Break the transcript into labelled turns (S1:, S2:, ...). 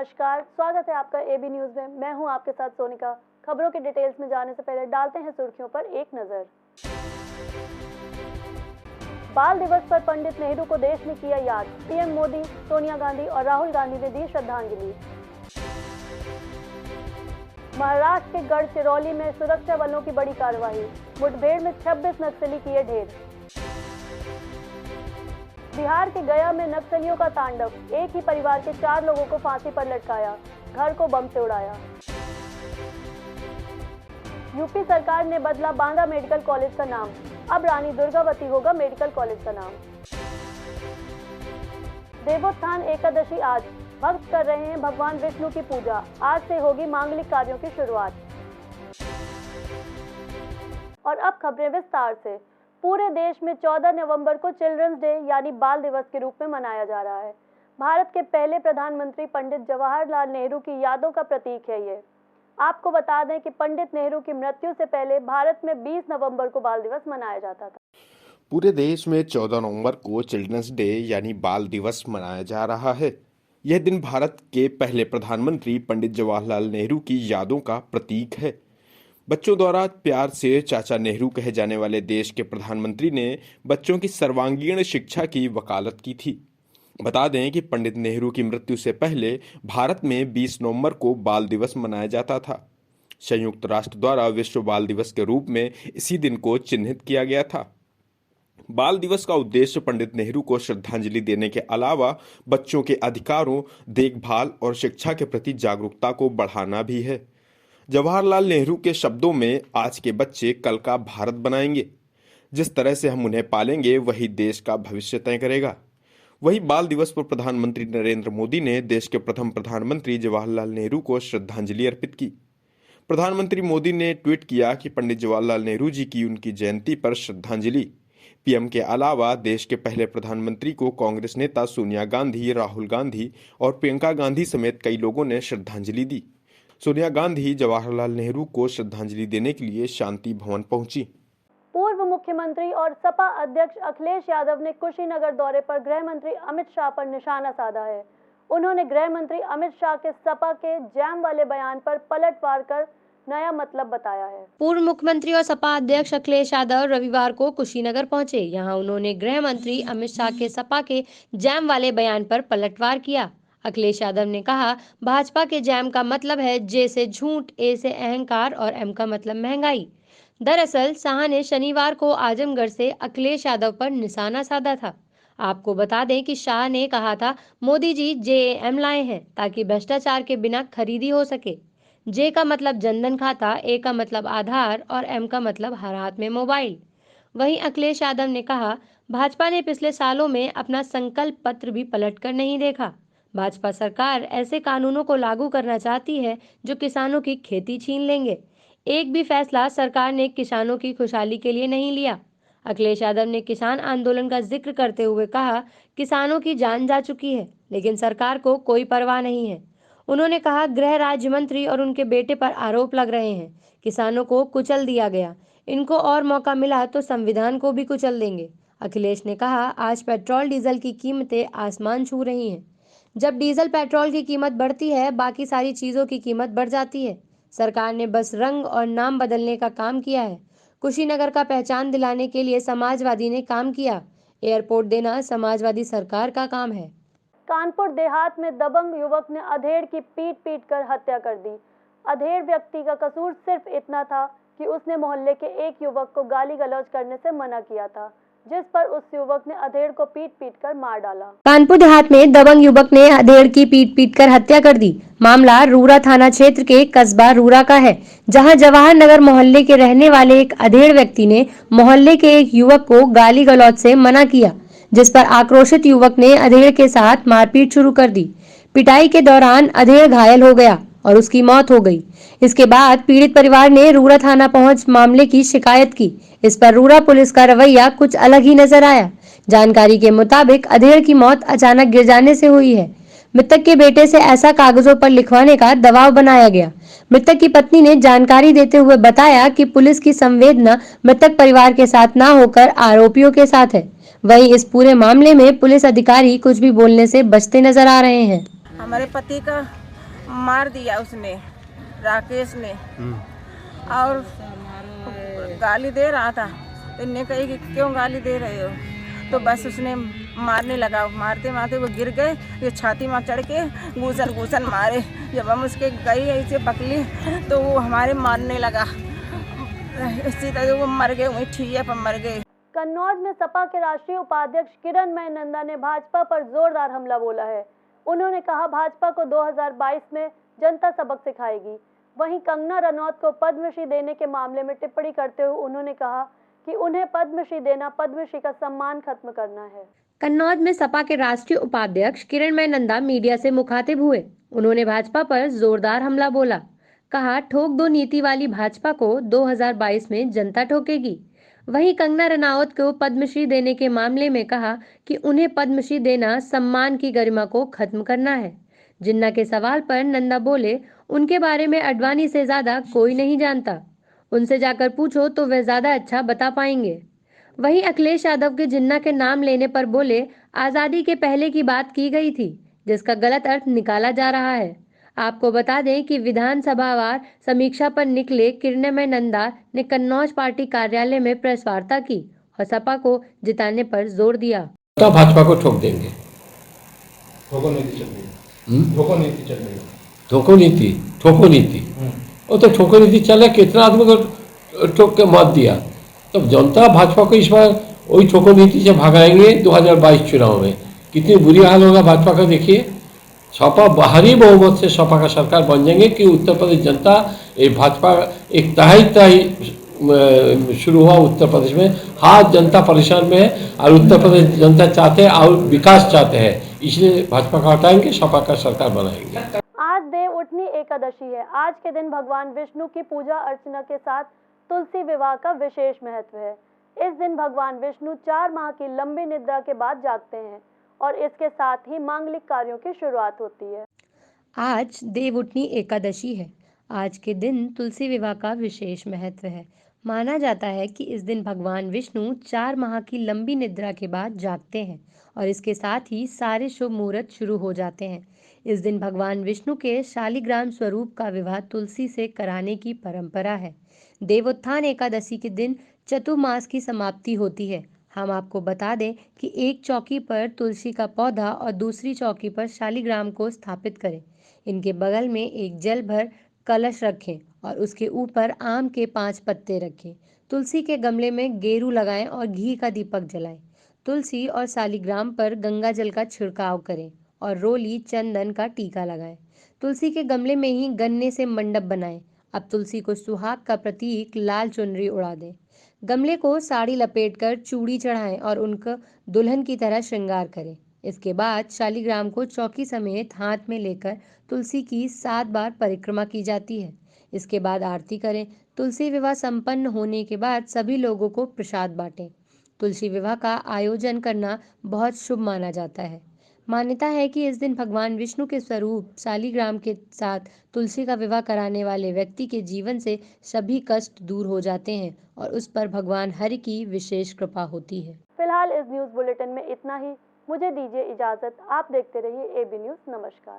S1: नमस्कार, स्वागत है आपका एबी न्यूज में। मैं हूं आपके साथ सोनिका। खबरों के डिटेल्स में जाने से पहले डालते हैं सुर्खियों पर एक नजर। बाल दिवस पर पंडित नेहरू को देश ने किया याद। पीएम मोदी, सोनिया गांधी और राहुल गांधी ने दी श्रद्धांजलि। महाराष्ट्र के गढ़चिरौली में सुरक्षा बलों की बड़ी कार्रवाई। मुठभेड़ में 26 नक्सली किए ढेर। बिहार के गया में नक्सलियों का तांडव। एक ही परिवार के 4 लोगों को फांसी पर लटकाया, घर को बम से उड़ाया। यूपी सरकार ने बदला बांदा मेडिकल कॉलेज का नाम। अब रानी दुर्गावती होगा मेडिकल कॉलेज का नाम। देवोत्थान एकादशी आज। भक्त कर रहे हैं भगवान विष्णु की पूजा। आज से होगी मांगलिक कार्यों की शुरुआत। और अब खबरें विस्तार से। पूरे देश में 14 नवंबर को चिल्ड्रंस डे यानी बाल दिवस के रूप में मनाया जा रहा है। भारत के पहले प्रधानमंत्री पंडित जवाहरलाल नेहरू की यादों का प्रतीक है ये। आपको बता दें कि पंडित नेहरू की मृत्यु से पहले भारत में 20 नवंबर को बाल दिवस मनाया जाता था।
S2: पूरे देश में 14 नवंबर को चिल्ड्रंस डे यानी बाल दिवस मनाया जा रहा है। यह दिन भारत के पहले प्रधानमंत्री पंडित जवाहरलाल नेहरू की यादों का प्रतीक है। बच्चों द्वारा प्यार से चाचा नेहरू कहे जाने वाले देश के प्रधानमंत्री ने बच्चों की सर्वांगीण शिक्षा की वकालत की थी। बता दें कि पंडित नेहरू की मृत्यु से पहले भारत में 20 नवंबर को बाल दिवस मनाया जाता था। संयुक्त राष्ट्र द्वारा विश्व बाल दिवस के रूप में इसी दिन को चिन्हित किया गया था। बाल दिवस का उद्देश्य पंडित नेहरू को श्रद्धांजलि देने के अलावा बच्चों के अधिकारों, देखभाल और शिक्षा के प्रति जागरूकता को बढ़ाना भी है। जवाहरलाल नेहरू के शब्दों में, आज के बच्चे कल का भारत बनाएंगे। जिस तरह से हम उन्हें पालेंगे वही देश का भविष्य तय करेगा। वही बाल दिवस पर प्रधानमंत्री नरेंद्र मोदी ने देश के प्रथम प्रधानमंत्री जवाहरलाल नेहरू को श्रद्धांजलि अर्पित की। प्रधानमंत्री मोदी ने ट्वीट किया कि पंडित जवाहरलाल नेहरू जी की उनकी जयंती पर श्रद्धांजलि। पीएम के अलावा देश के पहले प्रधानमंत्री को कांग्रेस नेता सोनिया गांधी, राहुल गांधी और प्रियंका गांधी समेत कई लोगों ने श्रद्धांजलि दी। सोनिया गांधी जवाहरलाल नेहरू को श्रद्धांजलि देने के लिए शांति भवन पहुंची।
S1: पूर्व मुख्यमंत्री और सपा अध्यक्ष अखिलेश यादव ने कुशीनगर दौरे पर गृह मंत्री अमित शाह पर निशाना साधा है। उन्होंने गृह मंत्री अमित शाह के सपा के जैम वाले बयान पर पलटवार कर नया मतलब बताया है।
S3: पूर्व मुख्यमंत्री और सपा अध्यक्ष अखिलेश यादव रविवार को कुशीनगर पहुंचे। यहां उन्होंने गृह मंत्री अमित शाह के सपा के जैम वाले बयान पर पलटवार किया। अखिलेश यादव ने कहा, भाजपा के जैम का मतलब है जे से झूठ, ए से अहंकार और एम का मतलब महंगाई। दरअसल शाह ने शनिवार को आजमगढ़ से अखिलेश यादव पर निशाना साधा था। आपको बता दें कि शाह ने कहा था, मोदी जी जेएम लाए हैं ताकि भ्रष्टाचार के बिना खरीदी हो सके। जे का मतलब जनधन खाता, ए का मतलब आधार और एम का मतलब हर हाथ में मोबाइल। वहीं अखिलेश यादव ने कहा, भाजपा ने पिछले सालों में अपना संकल्प पत्र भी पलटकर नहीं देखा। भाजपा सरकार ऐसे कानूनों को लागू करना चाहती है जो किसानों की खेती छीन लेंगे। एक भी फैसला सरकार ने किसानों की खुशहाली के लिए नहीं लिया। अखिलेश यादव ने किसान आंदोलन का जिक्र करते हुए कहा, किसानों की जान जा चुकी है लेकिन सरकार को कोई परवाह नहीं है। उन्होंने कहा, गृह राज्य मंत्री और उनके बेटे पर आरोप लग रहे हैं, किसानों को कुचल दिया गया, इनको और मौका मिला तो संविधान को भी कुचल देंगे। अखिलेश ने कहा, आज पेट्रोल डीजल की कीमतें आसमान छू रही हैं। जब डीजल पेट्रोल की कीमत बढ़ती है, बाकी सारी चीजों की कीमत बढ़ जाती है। सरकार ने बस रंग और नाम बदलने का काम किया है। कुशीनगर का पहचान दिलाने के लिए समाजवादी ने काम किया। एयरपोर्ट देना समाजवादी सरकार का काम है।
S1: कानपुर देहात में दबंग युवक ने अधेड़ की पीट कर हत्या कर दी। अधेड़ व्यक्ति का कसूर सिर्फ इतना था कि उसने मोहल्ले के एक युवक को गाली गलौज करने से मना किया था, जिस पर उस युवक ने अधेड़ को पीट कर मार डाला।
S3: कानपुर देहात में दबंग युवक ने अधेड़ की पीट कर हत्या कर दी। मामला रूरा थाना क्षेत्र के कस्बा रूरा का है, जहां जवाहर नगर मोहल्ले के रहने वाले एक अधेड़ व्यक्ति ने मोहल्ले के एक युवक को गाली गलौज से मना किया, जिस पर आक्रोशित युवक ने अधेड़ के साथ मारपीट शुरू कर दी। पिटाई के दौरान अधेड़ घायल हो गया और उसकी मौत हो गई। इसके बाद पीड़ित परिवार ने रूरा थाना पहुंच मामले की शिकायत की। इस पर रूरा पुलिस का रवैया कुछ अलग ही नजर आया। जानकारी के मुताबिक अधेड़ की मौत अचानक गिर जाने से हुई है। मृतक के बेटे से ऐसा कागजों पर लिखवाने का दबाव बनाया गया। मृतक की पत्नी ने जानकारी देते हुए बताया कि पुलिस की संवेदना मृतक परिवार के साथ न होकर आरोपियों के साथ है। वहीं इस पूरे मामले में पुलिस अधिकारी कुछ भी बोलने से बचते नजर आ रहे हैं।
S4: हमारे पति का मार दिया उसने, राकेश ने, और गाली दे रहा था। तो इन्हें कही कि क्यों गाली दे रहे हो, तो बस उसने मारने लगा। मारते मारते वो गिर गए, ये छाती में चढ़ के घूसन घूसन मारे। जब हम उसके गई ऐसे पकड़ी तो वो हमारे मारने लगा। इसी तरह वो मर गए, वहीं ठिया पर मर गए।
S1: कन्नौज में सपा के राष्ट्रीय उपाध्यक्ष किरणमय नंदा ने भाजपा पर जोरदार हमला बोला है। उन्होंने कहा भाजपा को 2022 में जनता सबक सिखाएगी। वहीं कंगना रनौत को पद्मश्री देने के मामले में टिप्पणी करते हुए उन्होंने कहा कि उन्हें पद्मश्री देना पद्मश्री का सम्मान खत्म करना है।
S3: कन्नौज में सपा के राष्ट्रीय उपाध्यक्ष किरणमय नंदा मीडिया से मुखातिब हुए। उन्होंने भाजपा पर जोरदार हमला बोला। कहा, ठोक दो नीति वाली भाजपा को 2022 में जनता ठोकेगी। वहीं कंगना रनौत को पद्मश्री देने के मामले में कहा कि उन्हें पद्मश्री देना सम्मान की गरिमा को खत्म करना है। जिन्ना के सवाल पर नंदा बोले, उनके बारे में अडवाणी से ज्यादा कोई नहीं जानता। उनसे जाकर पूछो तो वे ज्यादा अच्छा बता पाएंगे। वहीं अखिलेश यादव के जिन्ना के नाम लेने पर बोले, आजादी के पहले की बात की गई थी, जिसका गलत अर्थ निकाला जा रहा है। आपको बता दें कि विधानसभावार समीक्षा पर निकले किरणमय नंदा ने कन्नौज पार्टी कार्यालय में प्रेस वार्ता की और सपा को जिताने पर जोर दिया।
S5: तो भाजपा को ठोक देंगे।
S6: ठोको नीति चल रही है। ठोको नीति चल रही है।
S5: ठोको नीति वो तो ठोको नीति चले, कितना आदमी को ठोक के मत दिया। तो जनता भाजपा को इस बार वही ठोको नीति से भगाएंगे 2022 चुनाव में। कितनी बुरी हाल होगा भाजपा का देखिए। सपा भारी बहुमत से सपा का सरकार बन जाएंगे कि उत्तर प्रदेश जनता एक भाजपा एक तहाई शुरू हुआ उत्तर प्रदेश में। हाँ, जनता परेशान में है और उत्तर प्रदेश जनता चाहते हैं और विकास चाहते हैं, इसलिए भाजपा को हटाएंगे, सपा का सरकार बनाएंगे।
S1: आज देव उठनी एकादशी है। आज के दिन भगवान विष्णु की पूजा अर्चना के साथ तुलसी विवाह का विशेष महत्व है। इस दिन भगवान विष्णु 4 माह की लंबी निद्रा के बाद जागते हैं और इसके साथ ही मांगलिक कार्यों की शुरुआत होती है।
S3: आज देव उठनी एकादशी है। आज के दिन तुलसी विवाह का विशेष महत्व है। माना जाता है कि इस दिन भगवान विष्णु 4 माह की लंबी निद्रा के बाद जागते हैं और इसके साथ ही सारे शुभ मुहूर्त शुरू हो जाते हैं। इस दिन भगवान विष्णु के शालिग्राम स्वरूप का विवाह तुलसी से कराने की परंपरा है। देवोत्थान एकादशी के दिन चतुर्मास की समाप्ति होती है। हम आपको बता दें कि एक चौकी पर तुलसी का पौधा और दूसरी चौकी पर शालिग्राम को स्थापित करें। इनके बगल में एक जल भर कलश रखें और उसके ऊपर आम के 5 पत्ते रखें। तुलसी के गमले में गेरू लगाएं और घी का दीपक जलाएं। तुलसी और शालिग्राम पर गंगा जल का छिड़काव करें और रोली चंदन का टीका लगाएं। तुलसी के गमले में ही गन्ने से मंडप बनाएं। अब तुलसी को सुहाग का प्रतीक लाल चुनरी उड़ा दें। गमले को साड़ी लपेटकर चूड़ी चढ़ाएं और उनका दुल्हन की तरह श्रृंगार करें। इसके बाद शालिग्राम को चौकी समेत हाथ में लेकर तुलसी की 7 बार परिक्रमा की जाती है। इसके बाद आरती करें। तुलसी विवाह संपन्न होने के बाद सभी लोगों को प्रसाद बांटें। तुलसी विवाह का आयोजन करना बहुत शुभ माना जाता है। मान्यता है कि इस दिन भगवान विष्णु के स्वरूप शालिग्राम के साथ तुलसी का विवाह कराने वाले व्यक्ति के जीवन से सभी कष्ट दूर हो जाते हैं और उस पर भगवान हरि की विशेष कृपा होती है।
S1: फिलहाल इस न्यूज़ बुलेटिन में इतना ही। मुझे दीजिए इजाजत। आप देखते रहिए AB न्यूज़। नमस्कार।